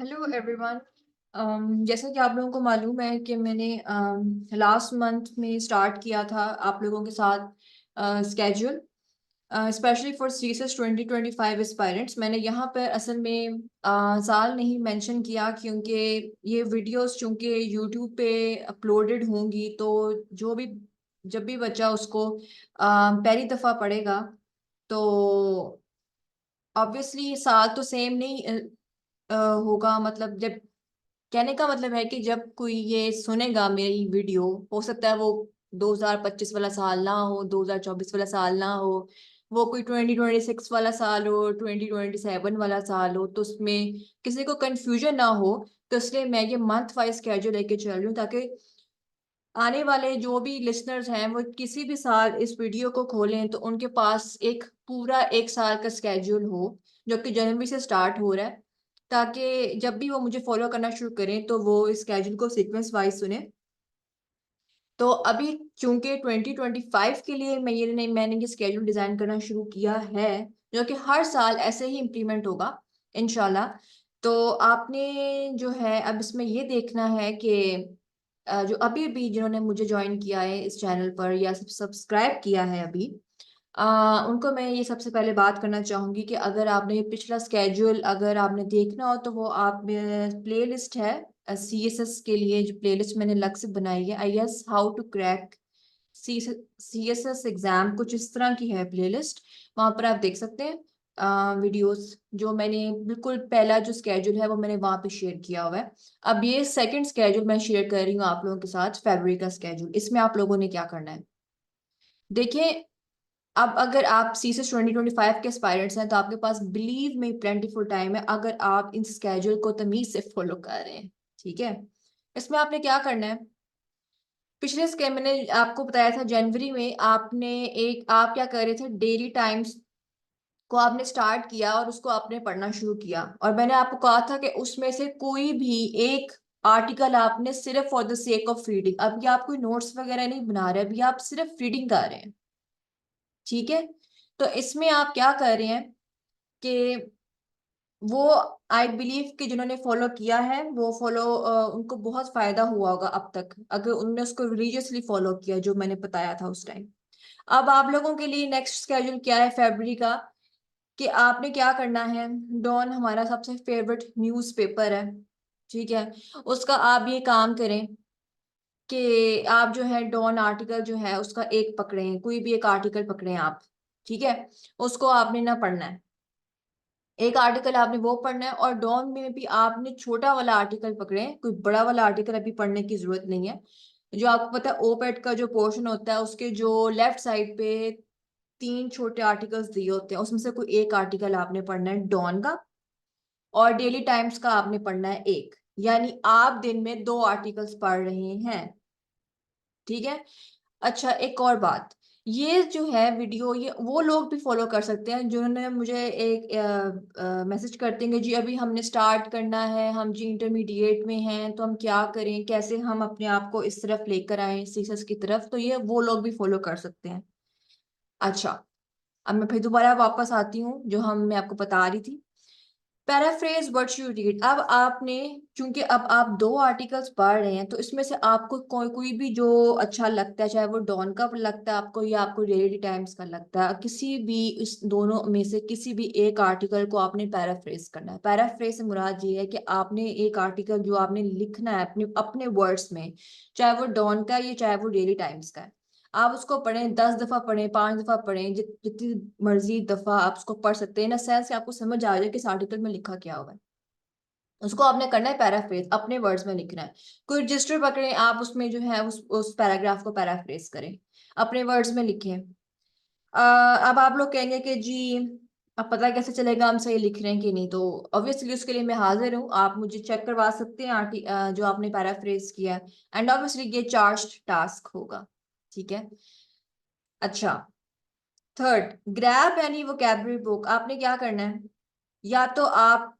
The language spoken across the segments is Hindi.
Hello everyone. जैसा कि आप लोगों को मालूम है कि मैंने लास्ट मंथ में स्टार्ट किया था आप लोगों के साथ schedule, specially for CSS 2025 aspirants. मैंने यहाँ पर असल में साल नहीं मेंशन किया क्योंकि ये वीडियोस चूंकि यूट्यूब पे अपलोडेड होंगी, तो जो भी जब भी बच्चा उसको पहली दफ़ा पढ़ेगा तो ऑब्वियसली साल तो सेम नहीं होगा। मतलब जब कहने का मतलब है कि जब कोई ये सुनेगा मेरी वीडियो, हो सकता है वो 2025 वाला साल ना हो, 2024 वाला साल ना हो, वो कोई 2026 वाला साल हो, 2027 वाला साल हो, तो उसमें किसी को कंफ्यूजन ना हो। तो इसलिए मैं ये मंथ वाइज स्केड्यूल लेके चल रही हूँ ताकि आने वाले जो भी लिसनर्स हैं वो किसी भी साल इस वीडियो को खोलें तो उनके पास एक पूरा एक साल का स्केड्यूल हो, जो कि जनवरी से स्टार्ट हो रहा है, ताकि जब भी वो मुझे फॉलो करना शुरू करें तो वो इस स्केड्यूल को सीक्वेंस वाइज सुने। तो अभी चूंकि 2025 के लिए मैंने ये स्केड्यूल डिजाइन करना शुरू किया है, जो कि हर साल ऐसे ही इम्प्लीमेंट होगा इंशाल्लाह। तो आपने जो है अब इसमें ये देखना है कि जो अभी भी जिन्होंने मुझे ज्वाइन किया है इस चैनल पर या सब्सक्राइब किया है अभी, उनको मैं ये सबसे पहले बात करना चाहूंगी कि अगर आपने ये पिछला स्केड्यूल अगर आपने देखना हो तो वो आप प्ले लिस्ट है सीएसएस के लिए, जो प्लेलिस्ट मैंने अलग से बनाई है, I S how to crack CSS exam, कुछ इस तरह की है प्लेलिस्ट। वहां पर आप देख सकते हैं वीडियोस। जो मैंने बिल्कुल पहला जो स्केड्यूल है वो मैंने वहां पे शेयर किया हुआ है। अब ये सेकंड स्केड्यूल मैं शेयर कर रही हूँ आप लोगों के साथ, फरवरी का स्केड्यूल। इसमें आप लोगों ने क्या करना है देखिए। अब अगर आप सीएसएस 2025 के एस्पायरेंट्स हैं तो आपके पास बिलीव में प्लेंटीफुल टाइम है अगर आप इन स्केड्यूल को तमीज से फॉलो कर रहे हैं। ठीक है, इसमें आपने क्या करना है। पिछले स्के मैंने आपको बताया था जनवरी में आपने एक आप क्या कर रहे थे, डेली टाइम्स को आपने स्टार्ट किया और उसको आपने पढ़ना शुरू किया, और मैंने आपको कहा था कि उसमें से कोई भी एक आर्टिकल आपने सिर्फ for the sake of reading, अभी आप कोई नोट्स वगैरह नहीं बना रहे, अभी आप सिर्फ रीडिंग कर रहे हैं। ठीक है, तो इसमें आप क्या कर रहे हैं कि वो आई बिलीव कि जिन्होंने फॉलो किया है वो फॉलो उनको बहुत फायदा हुआ होगा अब तक, अगर उन्होंने उसको रिलीजियसली फॉलो किया जो मैंने बताया था उस टाइम। अब आप लोगों के लिए नेक्स्ट स्केड्यूल क्या है फरवरी का, कि आपने क्या करना है। डॉन हमारा सबसे फेवरेट न्यूज़पेपर है, ठीक है। उसका आप ये काम करें कि आप जो है डॉन आर्टिकल जो है उसका एक पकड़े, कोई भी एक आर्टिकल पकड़े आप। ठीक है, उसको आपने ना पढ़ना है, एक आर्टिकल आपने वो पढ़ना है। और डॉन में भी आपने छोटा वाला आर्टिकल पकड़े, कोई बड़ा वाला आर्टिकल अभी पढ़ने की जरूरत नहीं है। जो आपको पता है ओपेड का जो पोर्शन होता है उसके जो लेफ्ट साइड पे तीन छोटे आर्टिकल्स दिए होते हैं, उसमें से कोई एक आर्टिकल आपने पढ़ना है डॉन का, और डेली टाइम्स का आपने पढ़ना है एक। यानी आप दिन में दो आर्टिकल्स पढ़ रहे हैं। ठीक है। अच्छा, एक और बात, ये जो है वीडियो ये वो लोग भी फॉलो कर सकते हैं जिन्होंने मुझे एक मैसेज करते हैं कि जी अभी हमने स्टार्ट करना है, हम जी इंटरमीडिएट में हैं तो हम क्या करें, कैसे हम अपने आप को इस तरफ लेकर आए सीसस की तरफ, तो ये वो लोग भी फॉलो कर सकते हैं। अच्छा, अब मैं फिर दोबारा वापस आती हूँ जो मैं आपको बता रही थी, पैराफ्रेज व्हाट यू रीड। अब आपने चूंकि अब आप दो आर्टिकल्स पढ़ रहे हैं तो इसमें से आपको कोई कोई भी जो अच्छा लगता है, चाहे वो डॉन का लगता है आपको या आपको डेली टाइम्स का लगता है, किसी भी इस दोनों में से किसी भी एक आर्टिकल को आपने पैराफ्रेज करना है। पैराफ्रेज से मुराद ये है कि आपने एक आर्टिकल जो आपने लिखना है अपने अपने वर्ड्स में, चाहे वो डॉन का है चाहे वो डेली टाइम्स का है, आप उसको पढ़ें, 10 दफा पढ़ें, 5 दफा पढ़ें, जितनी मर्जी दफा आप उसको पढ़ सकते हैं ना, सेंस कि आपको समझ आ जाए कि इस आर्टिकल में लिखा क्या हुआ है। उसको आपने करना है पैराफ्रेज, अपने वर्ड्स में लिखना है। कोई रजिस्टर पकड़े, आप उसमें जो है उस पैराग्राफ को पैराफ्रेज करें, अपने वर्ड्स में लिखें। अब आप लोग कहेंगे कि जी अब पता कैसे चलेगा हम सही लिख रहे हैं कि नहीं, तो ऑब्वियसली उसके लिए मैं हाजिर हूँ, आप मुझे चेक करवा सकते हैं जो आपने पैराफ्रेज किया है। एंड ऑब्वियसली ये चार्ज टास्क होगा। ठीक है। अच्छा, third, grab any vocabulary book. आपने क्या करना है, या तो आप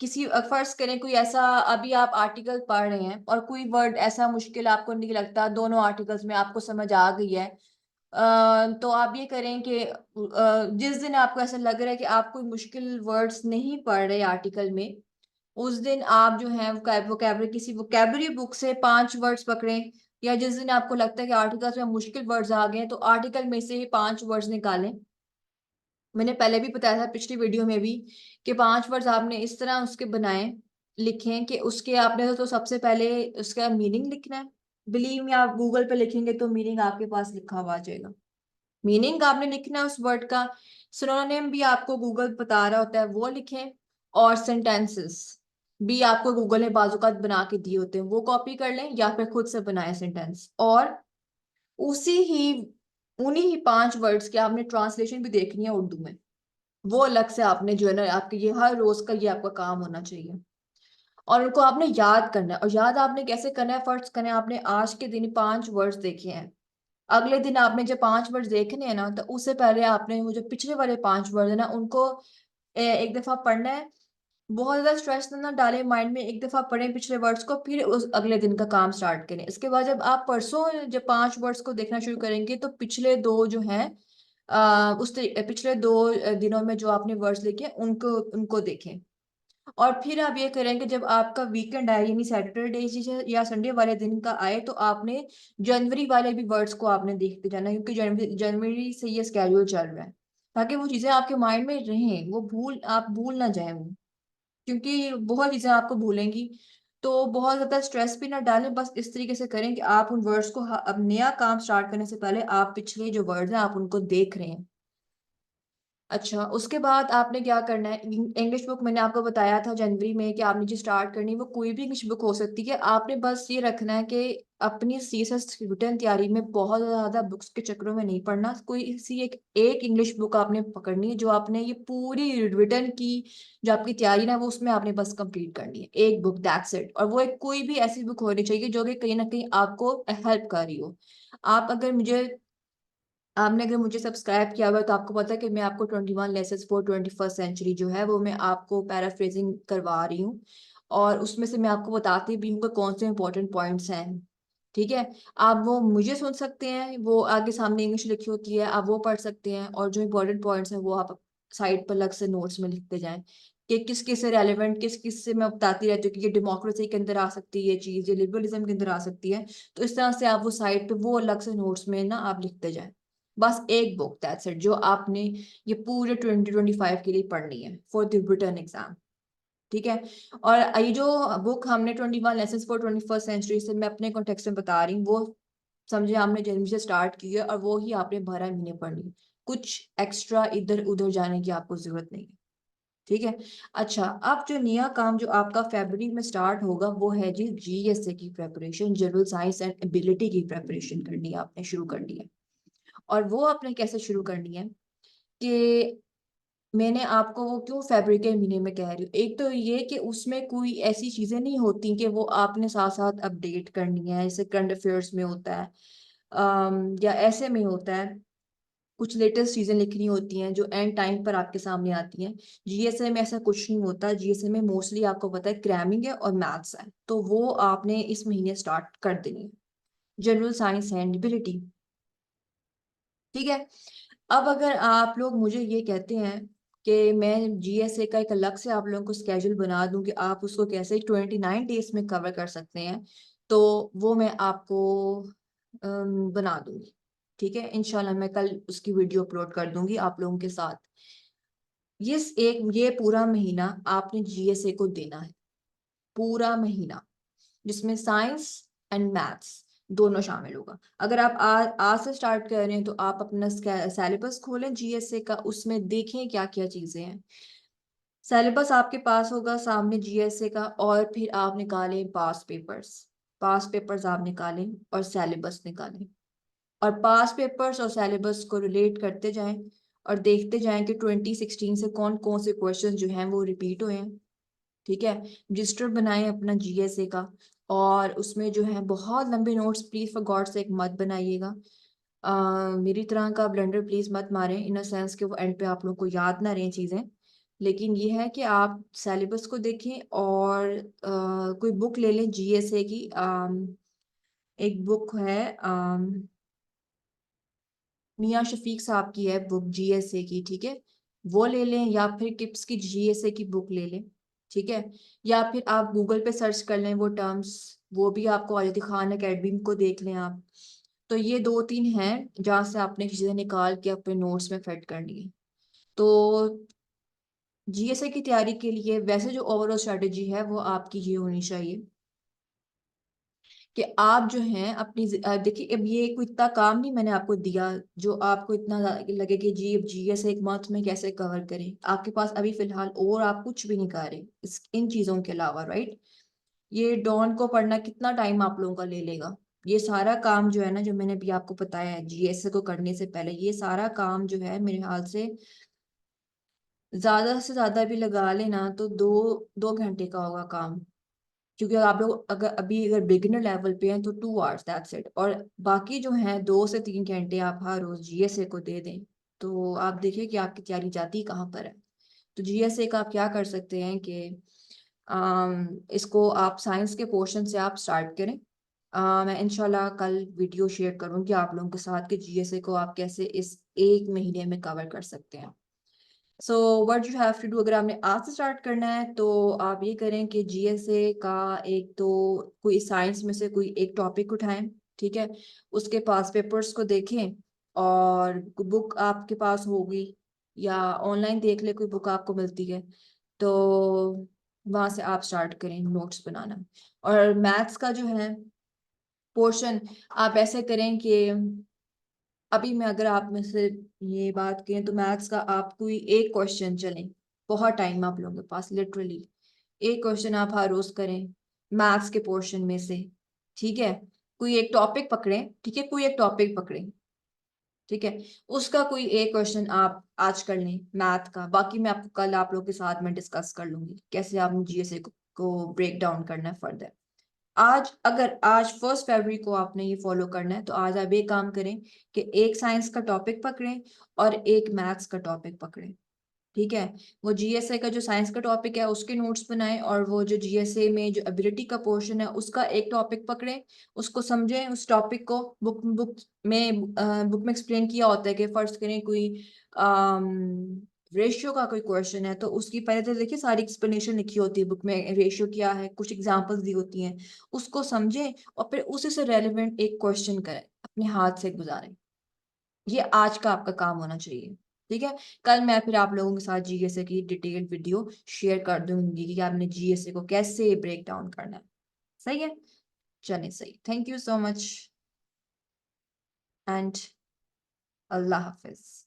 किसी फर्ज करें कोई ऐसा, अभी आप आर्टिकल पढ़ रहे हैं और कोई वर्ड ऐसा मुश्किल आपको नहीं लगता, दोनों आर्टिकल्स में आपको समझ आ गई है, तो आप ये करें कि जिस दिन आपको ऐसा लग रहा है कि आप कोई मुश्किल वर्ड्स नहीं पढ़ रहे आर्टिकल में, उस दिन आप जो है वोकैबलरी किसी वोकैबलरी बुक से 5 वर्ड्स पकड़ें, या जिस दिन आपको लगता है कि आर्टिकल्स में मुश्किल वर्ड्स आ गए हैं तो आर्टिकल में से ही 5 वर्ड्स निकालें। मैंने पहले भी बताया था पिछली वीडियो में भी कि 5 वर्ड्स आपने इस तरह उसके बनाए, लिखें कि उसके आपने तो सबसे पहले उसका मीनिंग लिखना है। बिलीव में आप गूगल पे लिखेंगे तो मीनिंग आपके पास लिखा हुआ आ जाएगा। मीनिंग आपने लिखना है उस वर्ड का। सिनोनिम भी आपको गूगल बता रहा होता है, वो लिखें। और सेंटेंसेस भी आपको गूगल ने बाजुकात बना के दिए होते हैं, वो कॉपी कर लें या फिर खुद से बनाए सेंटेंस। और उसी ही उन्हीं ही 5 वर्ड्स के आपने ट्रांसलेशन भी देखनी है उर्दू में। वो अलग से आपने जो है ना, आपके ये हर रोज का ये आपका काम होना चाहिए। और उनको आपने याद करना है। और याद आपने कैसे करना है, फर्स्ट करना है आपने आज के दिन 5 वर्ड्स देखे हैं। अगले दिन आपने जब 5 वर्ड देखने हैं ना, तो उससे पहले आपने वो जो पिछले वाले 5 वर्ड है ना उनको एक दफा पढ़ना है। बहुत ज्यादा स्ट्रेस ना डालें माइंड में, एक दफा पढ़ें पिछले वर्ड्स को, फिर उस अगले दिन का काम स्टार्ट करें। इसके बाद जब आप परसों जब 5 वर्ड्स को देखना शुरू करेंगे तो पिछले दो जो हैं पिछले दो दिनों में जो आपने वर्ड्स लिखे उनको उनको देखें। और फिर आप ये करेंगे जब आपका वीकेंड आए, यानी सैटरडे या संडे वाले दिन का आए, तो आपने जनवरी वाले भी वर्ड्स को आपने देखते जाना, क्योंकि जनवरी जनवरी से ये स्केड्यूल चल रहा है, ताकि वो चीजें आपके माइंड में रहें, वो आप भूल ना जाए वो। क्योंकि बहुत चीजें आपको भूलेंगी। तो बहुत ज्यादा स्ट्रेस भी ना डालें, बस इस तरीके से करें कि आप उन वर्ड्स को अब नया काम स्टार्ट करने से पहले आप पिछले जो वर्ड्स हैं आप उनको देख रहे हैं। अच्छा, उसके बाद आपने क्या करना है, इंग्लिश बुक मैंने आपको बताया था जनवरी में कि आपने जो स्टार्ट करनी है वो कोई भी इंग्लिश बुक हो सकती है। आपने बस ये रखना है कि अपनी सीएसएस रिटर्न तैयारी में बहुत ज्यादा बुक्स के चक्करों में नहीं पड़ना। कोई सी एक इंग्लिश बुक आपने पकड़नी है जो आपने ये पूरी रिटर्न की जो आपकी तैयारी ना वो उसमें आपने बस कंप्लीट करनी है, एक बुक, दैट्स इट। और वो एक कोई भी ऐसी बुक होनी चाहिए जो कि कहीं ना कहीं आपको हेल्प कर रही हो। आप अगर मुझे आपने अगर मुझे सब्सक्राइब किया हुआ है तो आपको पता है कि मैं आपको 21 लेसन्स फॉर 21st सेंचुरी जो है वो मैं आपको पैराफ्रेजिंग करवा रही हूँ। और उसमें से मैं आपको बताती भी हूँ कि कौन से इंपॉर्टेंट पॉइंट्स हैं। ठीक है। आप वो मुझे सुन सकते हैं, वो आगे सामने इंग्लिश लिखी होती है, आप वो पढ़ सकते हैं। और जो इंपॉर्टेंट पॉइंट्स हैं वो आप साइड पर अलग से नोट्स में लिखते जाएं कि किस किस से रेलिवेंट, किस किस से मैं बताती रहती हूँ कि ये डेमोक्रेसी के अंदर आ सकती है ये चीज, ये लिबरलिज्म के अंदर आ सकती है। तो इस तरह से आप वो साइड पे वो अलग से नोट्स में ना आप लिखते जाएं। बस एक बुक, दैट्स इट, जो आपने ये पूरे 2025 के लिए पढ़नी है फॉर द रिटर्न एग्जाम। ठीक है। और ये जो बुक हमने 21 लेसन्स फॉर 21st सेंचुरी से मैं अपने कॉन्टेक्स्ट में बता रही हूँ, वो समझे आपने जनवरी से स्टार्ट की है और वो ही आपने 12 महीने पढ़नी है। कुछ एक्स्ट्रा इधर उधर जाने की आपको जरूरत नहीं है। ठीक है। अच्छा, अब जो नया काम जो आपका फरवरी में स्टार्ट होगा वो है जी जीएसए की preparation, general science and ability की प्रेपरेशन करनी है, आपने शुरू करनी है। और वो आपने कैसे शुरू करनी है कि मैंने आपको वो क्यों फरवरी के महीने में कह रही हूँ, एक तो ये कि उसमें कोई ऐसी चीजें नहीं होती कि वो आपने साथ साथ अपडेट करनी है, जैसे करंट अफेयर्स में होता है। या ऐसे में होता है कुछ लेटेस्ट चीजें लिखनी होती हैं जो एंड टाइम पर आपके सामने आती हैं। जीएसए में ऐसा कुछ नहीं होता। जीएसए में मोस्टली आपको पता है क्रैमिंग है और मैथ्स है, तो वो आपने इस महीने स्टार्ट कर देनी है। General science and ability. ठीक है। अब अगर आप लोग मुझे ये कहते हैं कि मैं जीएसए का एक अलग से आप लोगों को स्केड्यूल बना दूं कि आप उसको कैसे 29 डेज में कवर कर सकते हैं, तो वो मैं आपको बना दूंगी। ठीक है, इंशाल्लाह मैं कल उसकी वीडियो अपलोड कर दूंगी आप लोगों के साथ। ये पूरा महीना आपने जीएसए को देना है, पूरा महीना, जिसमें साइंस एंड मैथ्स दोनों शामिल होगा। अगर आप आज से स्टार्ट कर रहे हैं तो आप अपना सिलेबस खोलें जीएसए का, उसमें देखें क्या क्या चीजें हैं। सिलेबस आपके पास होगा सामने जीएसए का, और फिर आप निकालें पास पेपर्स। पास पेपर्स आप निकालें और सिलेबस निकालें। और पास पेपर्स और सिलेबस को रिलेट करते जाएं और देखते जाएं कि 2016 से कौन कौन से क्वेश्चन जो हैं वो रिपीट हुए हैं। ठीक है। रजिस्टर बनाएं अपना जीएसए का। और उसमें जो है बहुत लंबे notes please for God sake मत बनाइएगा। मेरी तरह का ब्लेंडर प्लीज मत मारें, इन अ सेंस कि वो एंड पे आप लोगों को याद ना रहें चीजें। लेकिन ये है कि आप सिलेबस को देखें और कोई बुक ले लें जीएसए की। एक बुक है, मियाँ शफीक साहब की है बुक जीएसए की। ठीक है, वो ले लें या फिर किप्स की जीएसए की बुक ले लें। ठीक है, या फिर आप गूगल पे सर्च कर लें वो टर्म्स, वो भी आपको ऑलरेडी खान एकेडमी को देख लें आप। तो ये 2-3 हैं जहाँ से आपने चीजें निकाल के अपने नोट्स में फिट करनी है। तो जीएसए की तैयारी के लिए वैसे जो ओवरऑल स्ट्रेटेजी है वो आपकी ये होनी चाहिए कि आप जो हैं अपनी देखिए, अब ये कोई इतना काम नहीं मैंने आपको दिया जो आपको इतना लगे कि जी अब जीएस एक मंथ में कैसे कवर करें। आपके पास अभी फिलहाल और आप कुछ भी नहीं कर रहे इस इन चीजों के अलावा, राइट। ये डॉन को पढ़ना कितना टाइम आप लोगों का ले लेगा? ये सारा काम जो है ना, जो मैंने अभी आपको बताया है जीएस को करने से पहले, ये सारा काम जो है मेरे ख्याल से ज्यादा भी लगा लेना तो 2 घंटे का होगा काम। क्योंकि आप लोग अगर बिगिनर लेवल पे हैं तो 2 आवर्स दैट्स इट, और बाकी जो है 2 से 3 घंटे आप हर रोज जीएसए को दे दें। तो आप देखिए कि आपकी तैयारी जाती कहाँ पर है। तो जीएसए का आप क्या कर सकते हैं कि इसको आप साइंस के पोर्शन से आप स्टार्ट करें। मैं इंशाल्लाह कल वीडियो शेयर करूंगी आप लोगों के साथ कि जीएसए को आप कैसे इस 1 महीने में कवर कर सकते हैं। So what you have to do, अगर आपने आज से स्टार्ट करना है तो आप ये करें कि जीएसए का एक तो कोई साइंस में से कोई एक टॉपिक उठाएं, ठीक है। उसके पास पेपर्स को देखें, और बुक आपके पास होगी या ऑनलाइन देख ले, कोई बुक आपको मिलती है तो वहां से आप स्टार्ट करें नोट्स बनाना। और मैथ्स का जो है पोर्शन आप ऐसे करें कि अभी मैं अगर आप में से ये बात करें तो मैथ्स का आप कोई एक क्वेश्चन चलें, बहुत टाइम आप लोगों के पास, लिटरली एक क्वेश्चन आप हर रोज करें मैथ्स के पोर्शन में से, ठीक है। कोई एक टॉपिक पकड़ें, ठीक है, कोई एक टॉपिक पकड़ें, ठीक है। उसका कोई एक क्वेश्चन आप आज कर लें मैथ का, बाकी मैं आपको कल आप लोग के साथ में डिस्कस कर लूंगी कैसे आपने जीएसए को ब्रेक डाउन करना है फर्दर। आज 1 फरवरी को आपने ये फॉलो करना है, तो आज आप ये काम करें कि एक साइंस का टॉपिक पकड़ें और एक मैथ्स का टॉपिक पकड़ें, ठीक है। वो जीएसए का जो साइंस का टॉपिक है उसके नोट्स बनाएं, और वो जो जीएसए में जो एबिलिटी का पोर्शन है उसका एक टॉपिक पकड़ें, उसको समझें, उस टॉपिक को बुक में एक्सप्लेन किया होता है कि फर्स्ट करें कोई रेशियो का कोई क्वेश्चन है तो उसकी पहले तो देखिए सारी एक्सप्लेनेशन लिखी होती है बुक में, रेशियो क्या है, कुछ एग्जांपल्स दी होती हैं, उसको समझें और फिर उसी से रेलेवेंट एक क्वेश्चन करें, अपने हाथ से गुजारें। ये आज का आपका काम होना चाहिए, ठीक है। कल मैं फिर आप लोगों के साथ जीएसए की डिटेल्ड वीडियो शेयर कर दूंगी कि आपने जीएसए को कैसे ब्रेक डाउन करना है। सही है, चलिए सही, thank you so much and Allah Hafiz.